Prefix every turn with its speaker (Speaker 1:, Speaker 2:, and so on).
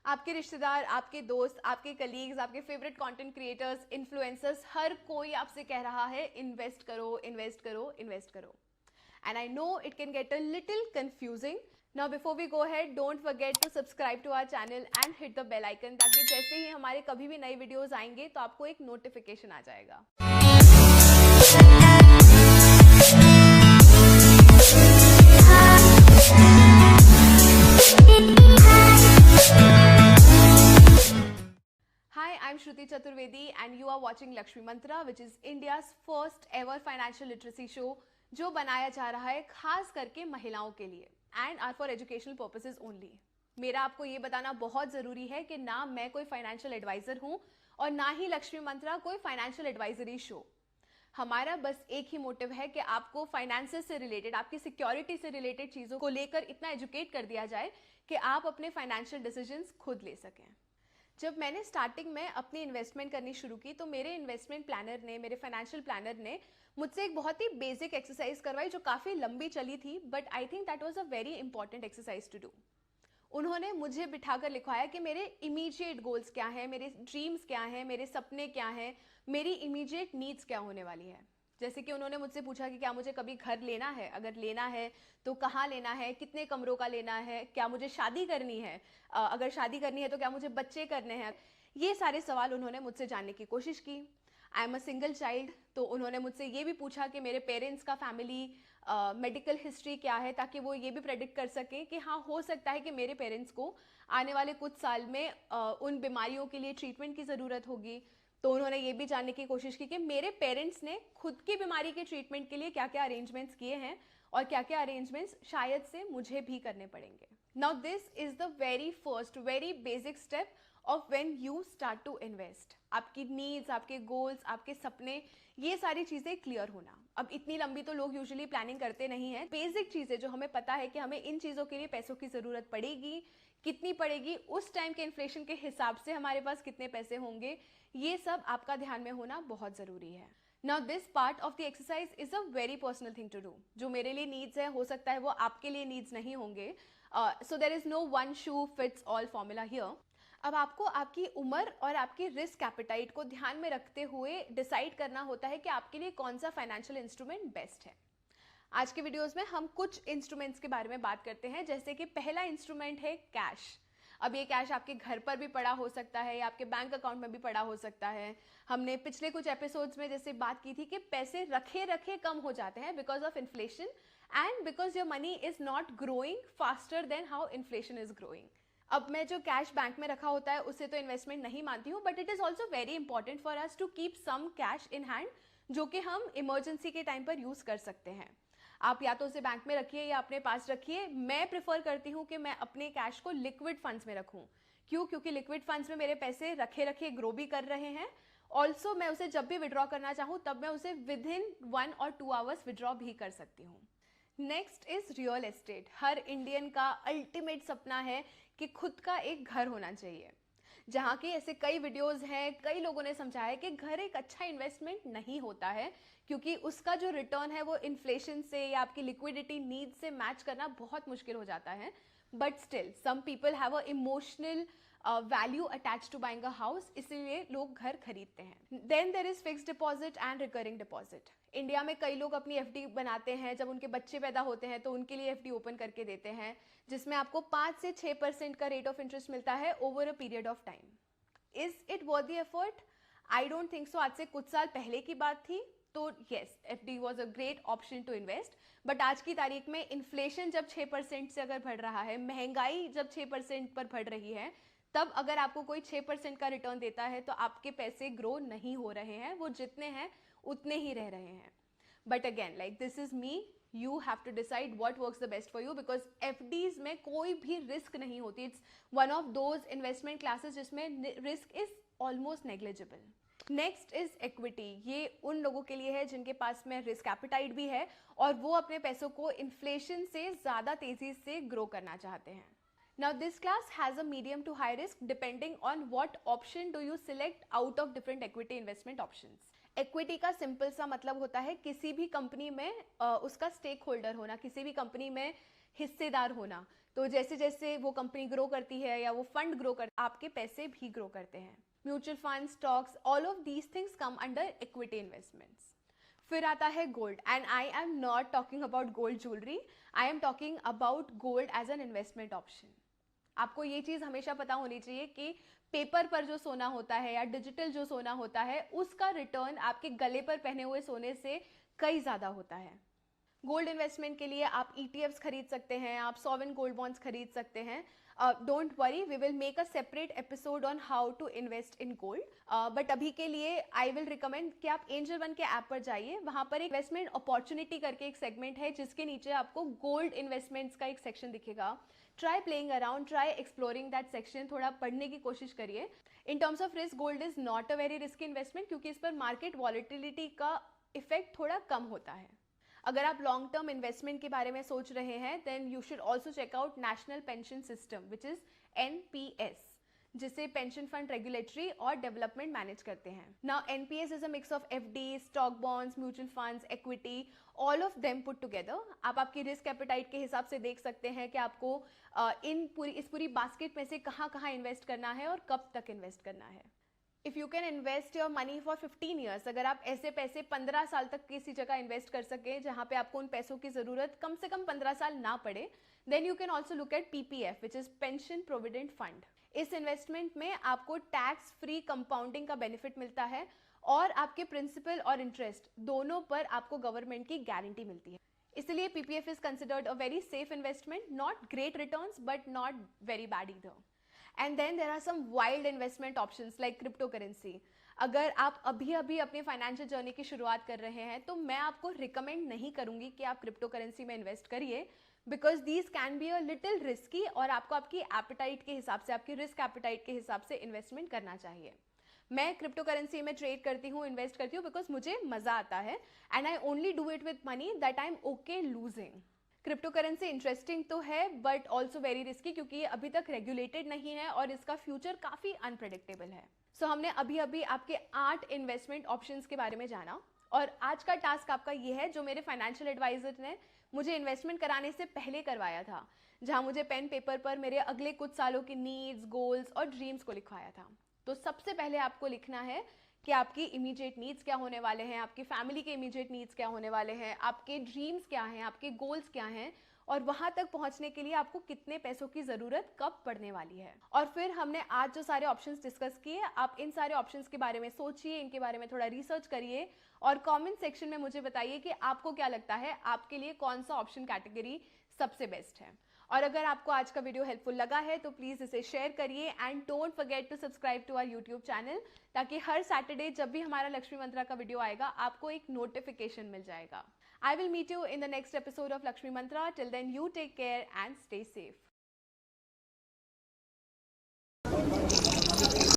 Speaker 1: आपके रिश्तेदार, आपके दोस्त, आपके कलीग्स, आपके फेवरेट कंटेंट क्रिएटर्स, इन्फ्लुएंसर्स, हर कोई आपसे कह रहा है इन्वेस्ट करो, इन्वेस्ट करो, इन्वेस्ट करो. And I know it can get a little confusing. Now before we go ahead, don't forget to subscribe to our channel and hit the bell icon ताकि जैसे ही हमारे कभी भी नए वीडियोस आएंगे तो आपको एक नोटिफिकेशन आ जाएगा. Hi, I'm Shruti Chaturvedi and you are watching Lakshmi Mantra, which is India's first ever financial literacy show जो बनाया जा रहा है खास करके महिलाओं के लिए and are for educational purposes only. मेरा आपको ये बताना बहुत ज़रूरी है कि ना मैं कोई फाइनेंशियल एडवाइज़र हूँ और ना ही लक्ष्मी मंत्रा कोई फाइनेंशियल एडवाइजरी शो. हमारा बस एक ही मोटिव है कि आपको फाइनेंसेस से रिलेटेड, आपकी सिक्योरिटी से रिलेटेड चीज़ों को लेकर इतना एजुकेट कर दिया जाए कि आप अपने फाइनेंशियल डिसीजंस खुद ले सकें. जब मैंने स्टार्टिंग में अपनी इन्वेस्टमेंट करनी शुरू की तो मेरे इन्वेस्टमेंट प्लानर ने, मेरे फाइनेंशियल प्लानर ने मुझसे एक बहुत ही बेसिक एक्सरसाइज करवाई जो काफ़ी लंबी चली थी, but I think that was a very important exercise to do. उन्होंने मुझे बिठाकर लिखवाया कि मेरे इमीडिएट गोल्स क्या हैं, मेरे ड्रीम्स क्या हैं, मेरे सपने क्या हैं, मेरी इमीडिएट नीड्स क्या होने वाली है. जैसे कि उन्होंने मुझसे पूछा कि क्या मुझे कभी घर लेना है, अगर लेना है तो कहाँ लेना है, कितने कमरों का लेना है, क्या मुझे शादी करनी है, अगर शादी करनी है तो क्या मुझे बच्चे करने हैं. ये सारे सवाल उन्होंने मुझसे जानने की कोशिश की. I am a single child, तो उन्होंने मुझसे ये भी पूछा कि मेरे पेरेंट्स का फैमिली मेडिकल हिस्ट्री क्या है, ताकि वो ये भी प्रेडिक्ट कर सकें कि हाँ, हो सकता है कि मेरे पेरेंट्स को आने वाले कुछ साल में उन बीमारियों के लिए ट्रीटमेंट की ज़रूरत होगी. तो उन्होंने ये भी जानने की कोशिश की कि मेरे पेरेंट्स ने खुद की बीमारी के ट्रीटमेंट के लिए क्या क्या अरेंजमेंट्स किए हैं और क्या क्या अरेंजमेंट्स शायद से मुझे भी करने पड़ेंगे. Now this is the very first, very basic step of when you start to invest. आपकी नीड्स, आपके गोल्स, आपके सपने, ये सारी चीज़ें क्लियर होना. अब इतनी लंबी तो लोग यूजुअली प्लानिंग करते नहीं हैं. बेसिक चीज़ें जो हमें पता है कि हमें इन चीज़ों के लिए पैसों की ज़रूरत पड़ेगी, कितनी पड़ेगी, उस टाइम के इन्फ्लेशन के हिसाब से हमारे पास कितने पैसे होंगे, ये सब आपका ध्यान में होना बहुत ज़रूरी है. Now this part of the exercise is a very personal thing to do. जो मेरे लिए नीड्स है, हो सकता है वो आपके लिए नीड्स नहीं होंगे. So there is no one shoe fits all formula here. अब आपको आपकी उम्र और आपकी रिस्क एपेटाइट को ध्यान में रखते हुए डिसाइड करना होता है कि आपके लिए कौन सा फाइनेंशियल इंस्ट्रूमेंट बेस्ट है. आज के वीडियोस में हम कुछ इंस्ट्रूमेंट्स के बारे में बात करते हैं. जैसे कि पहला इंस्ट्रूमेंट है कैश. अब ये कैश आपके घर पर भी पड़ा हो सकता है या आपके बैंक अकाउंट में भी पड़ा हो सकता है. हमने पिछले कुछ एपिसोड्स में जैसे बात की थी कि पैसे रखे रखे कम हो जाते हैं because of inflation and because your money is not growing faster than how inflation is growing. अब मैं जो कैश बैंक में रखा होता है उसे तो इन्वेस्टमेंट नहीं मानती हूँ, but it is also very important for us to keep some cash in hand जो कि हम इमरजेंसी के टाइम पर यूज़ कर सकते हैं. आप या तो उसे बैंक में रखिए या अपने पास रखिए. मैं प्रेफर करती हूँ कि मैं अपने कैश को लिक्विड फंड्स में रखूँ. क्यों? क्योंकि लिक्विड फंड्स में मेरे पैसे रखे रखे ग्रो भी कर रहे हैं. ऑल्सो मैं उसे जब भी विड्रॉ करना चाहूँ तब मैं उसे विद इन 1 और 2 आवर्स विड्रॉ भी कर सकती हूँ. Next is real estate. Her Indian का अल्टीमेट सपना है कि खुद का एक घर होना चाहिए. जहाँ की ऐसे कई वीडियोस हैं, कई लोगों ने समझाया है कि घर एक अच्छा इन्वेस्टमेंट नहीं होता है क्योंकि उसका जो रिटर्न है वो इन्फ्लेशन से या आपकी लिक्विडिटी नीड से मैच करना बहुत मुश्किल हो जाता है. But still some people have a emotional value attach to buying a house, इसीलिए लोग घर खरीदते हैं. Then there is fixed deposit and recurring deposit. India में कई लोग अपनी एफडी बनाते हैं. जब उनके बच्चे पैदा होते हैं तो उनके लिए एफडी ओपन करके देते हैं जिसमें आपको 5 से 6% का रेट ऑफ इंटरेस्ट मिलता है over a period of time. Is it worth the effort? I don't think so. आज से कुछ साल पहले की बात थी तो yes, FD was a great option to invest. But आज की तारीख में इन्फ्लेशन जब 6% से अगर बढ़ रहा है, महंगाई जब 6% पर बढ़ रही है, तब अगर आपको कोई 6% का रिटर्न देता है तो आपके पैसे ग्रो नहीं हो रहे हैं, वो जितने हैं उतने ही रह रहे हैं. But again, like this is me, you have to decide what works the best for you because FDs में कोई भी रिस्क नहीं होती. It's one of those investment classes जिसमें risk is almost negligible. Next is equity. ये उन लोगों के लिए है जिनके पास में रिस्क एपेटाइट भी है और वो अपने पैसों को इन्फ्लेशन से ज़्यादा तेज़ी से ग्रो करना चाहते हैं. Now this class has a medium to high risk depending on what option do you select out of different equity investment options. Equity का सिंपल सा मतलब होता है किसी भी कंपनी में उसका स्टेक होल्डर होना, किसी भी कंपनी में हिस्सेदार होना. तो जैसे जैसे वो कंपनी ग्रो करती है या वो फंड ग्रो करता है, आपके पैसे भी ग्रो करते हैं. Mutual fund, stocks, all of these things come under equity investments. फिर आता है gold, and I am not talking about gold jewellery, I am talking about gold as an investment option. आपको ये चीज़ हमेशा पता होनी चाहिए कि पेपर पर जो सोना होता है या डिजिटल जो सोना होता है, उसका रिटर्न आपके गले पर पहने हुए सोने से कई ज़्यादा होता है. गोल्ड इन्वेस्टमेंट के लिए आप ETFs खरीद सकते हैं, आप सॉवरेन गोल्ड बॉन्ड्स खरीद सकते हैं. Don't worry, we will make a separate episode on how to invest in gold. But अभी के लिए आई विल रिकमेंड कि आप एंजल वन के ऐप पर जाइए. वहां पर एक इन्वेस्टमेंट अपॉर्चुनिटी करके एक सेगमेंट है, जिसके नीचे आपको गोल्ड इन्वेस्टमेंट्स का एक सेक्शन दिखेगा. Try playing around, try exploring that section, थोड़ा पढ़ने की कोशिश करिए. In terms of risk, gold is not a very risky investment, क्योंकि इस पर मार्केट वॉलिटिलिटी का इफेक्ट थोड़ा कम होता है. अगर आप लॉन्ग टर्म इन्वेस्टमेंट के बारे में सोच रहे हैं, then you should also check out national pension system, which is NPS, जिसे पेंशन फंड रेगुलेटरी और डेवलपमेंट मैनेज करते हैं. Now NPS is a mix of FD, stock bonds, mutual funds, equity, all of them put together. आप आपकी risk appetite के हिसाब से देख सकते हैं कि आपको इस पूरी बास्केट में से कहाँ कहाँ इन्वेस्ट करना है और कब तक इन्वेस्ट करना है. If you can invest your money for 15 years, अगर आप ऐसे पैसे 15 साल तक किसी जगह इन्वेस्ट कर सकें जहाँ पे आपको उन पैसों की ज़रूरत कम से कम 15 साल ना पड़े, then you can also look at PPF, which is pension provident fund. इस इन्वेस्टमेंट में आपको टैक्स फ्री कंपाउंडिंग का बेनिफिट मिलता है और आपके प्रिंसिपल और इंटरेस्ट दोनों पर आपको गवर्नमेंट की गारंटी मिलती है. इसलिए PPF is considered a very safe investment, not great returns but not very bad either. And then there are some wild investment options like crypto currency. अगर आप अभी अभी अपनी फाइनेंशियल जर्नी की शुरुआत कर रहे हैं, तो मैं आपको रिकमेंड नहीं करूंगी कि आप क्रिप्टो करेंसी में इन्वेस्ट करिए, because these can be a little risky और आपको आपकी एपेटाइट के हिसाब से, आपकी रिस्क एपेटाइट के हिसाब से इन्वेस्टमेंट करना चाहिए. मैं क्रिप्टो करेंसी में ट्रेड करती हूँ, इन्वेस्ट करती हूँ, बिकॉज मुझे मजा आता है and I only do it with money that I am okay losing. Crypto currency interesting तो है बट ऑल्सो वेरी रिस्की, क्योंकि ये अभी तक रेगुलेटेड नहीं है और इसका फ्यूचर काफ़ी अनप्रेडिक्टेबल है. सो हमने अभी अभी आपके 8 इन्वेस्टमेंट ऑप्शंस के बारे में जाना और आज का टास्क आपका ये है, जो मेरे फाइनेंशियल एडवाइजर ने मुझे इन्वेस्टमेंट कराने से पहले करवाया था, जहाँ मुझे पेन पेपर पर मेरे अगले कुछ सालों की नीड्स, गोल्स और ड्रीम्स को लिखवाया था. तो सबसे पहले आपको लिखना है कि आपकी इमीडिएट नीड्स क्या होने वाले हैं, आपकी फैमिली के इमीडिएट नीड्स क्या होने वाले हैं, आपके ड्रीम्स क्या हैं, आपके गोल्स क्या हैं और वहां तक पहुंचने के लिए आपको कितने पैसों की ज़रूरत कब पड़ने वाली है. और फिर हमने आज जो सारे ऑप्शंस डिस्कस किए, आप इन सारे ऑप्शंस के बारे में सोचिए, इनके बारे में थोड़ा रिसर्च करिए और कमेंट सेक्शन में मुझे बताइए कि आपको क्या लगता है, आपके लिए कौन सा ऑप्शन कैटेगरी सबसे बेस्ट है. और अगर आपको आज का वीडियो हेल्पफुल लगा है तो प्लीज़ इसे शेयर करिए and don't forget to subscribe to our YouTube channel, ताकि हर सैटरडे जब भी हमारा लक्ष्मी मंत्रा का वीडियो आएगा आपको एक नोटिफिकेशन मिल जाएगा. I will meet you in the next episode of Lakshmi Mantra. Till then you take care and stay safe.